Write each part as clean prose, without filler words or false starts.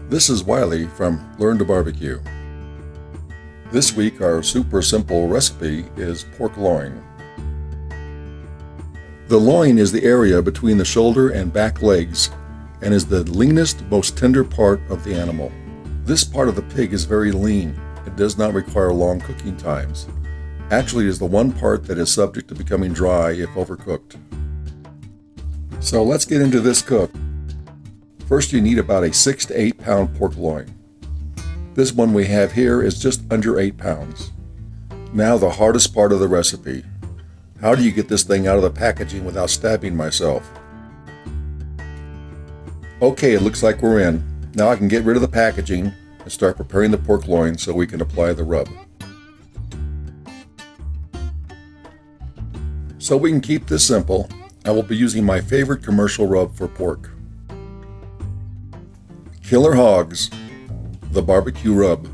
This is Wiley from Learn to Barbecue. This week our super simple recipe is pork loin. The loin is the area between the shoulder and back legs and is the leanest, most tender part of the animal. This part of the pig is very lean. It does not require long cooking times. Actually, it is the one part that is subject to becoming dry if overcooked. So let's get into this cook. First, you need about a 6 to 8 pound pork loin. This one we have here is just under 8 pounds. Now the hardest part of the recipe. How do you get this thing out of the packaging without stabbing myself? Okay, it looks like we're in. Now I can get rid of the packaging and start preparing the pork loin so we can apply the rub. So we can keep this simple, I will be using my favorite commercial rub for pork. Killer Hogs, the BBQ Rub.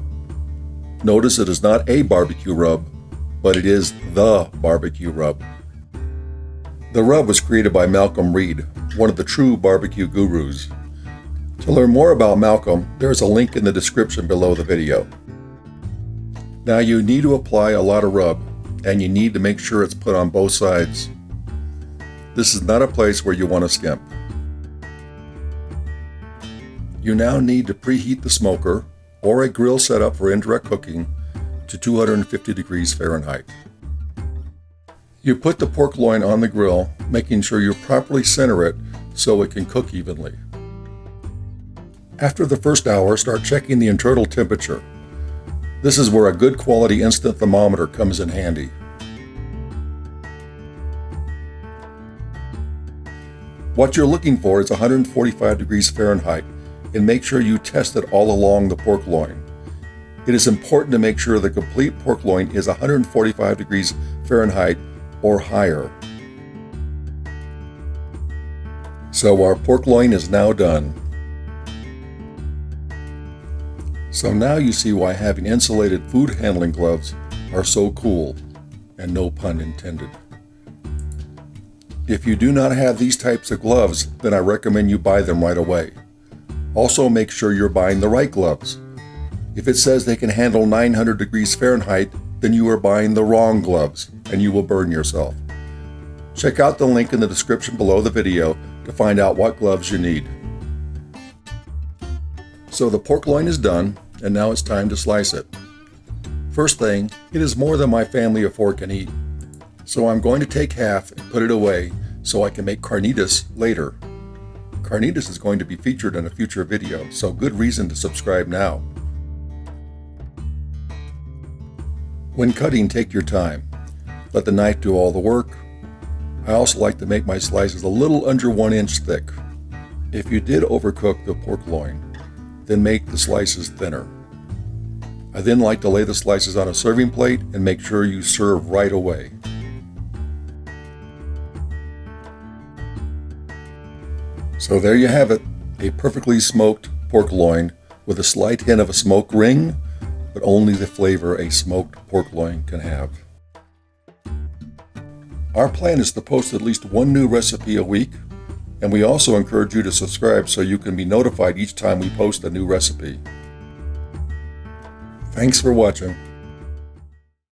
Notice it is not a barbecue rub, but it is the barbecue rub. The rub was created by Malcolm Reed, one of the true barbecue gurus. To learn more about Malcolm, there is a link in the description below the video. Now you need to apply a lot of rub, and you need to make sure it's put on both sides. This is not a place where you want to skimp. You now need to preheat the smoker or a grill setup for indirect cooking to 250 degrees Fahrenheit. You put the pork loin on the grill, making sure you properly center it so it can cook evenly. After the first hour, start checking the internal temperature. This is where a good quality instant thermometer comes in handy. What you're looking for is 145 degrees Fahrenheit, and make sure you test it all along the pork loin. It is important to make sure the complete pork loin is 145 degrees Fahrenheit or higher. So our pork loin is now done. So now you see why having insulated food handling gloves are so cool, and no pun intended. If you do not have these types of gloves, then I recommend you buy them right away. Also make sure you're buying the right gloves. If it says they can handle 900 degrees Fahrenheit, then you are buying the wrong gloves and you will burn yourself. Check out the link in the description below the video to find out what gloves you need. So the pork loin is done, and now it's time to slice it. First thing, it is more than my family of four can eat. So I'm going to take half and put it away so I can make carnitas later. Carnitas is going to be featured in a future video, so good reason to subscribe now. When cutting, take your time. Let the knife do all the work. I also like to make my slices a little under 1 inch thick. If you did overcook the pork loin, then make the slices thinner. I then like to lay the slices on a serving plate and make sure you serve right away. So there you have it, a perfectly smoked pork loin with a slight hint of a smoke ring, but only the flavor a smoked pork loin can have. Our plan is to post at least one new recipe a week, and we also encourage you to subscribe so you can be notified each time we post a new recipe. Thanks for watching.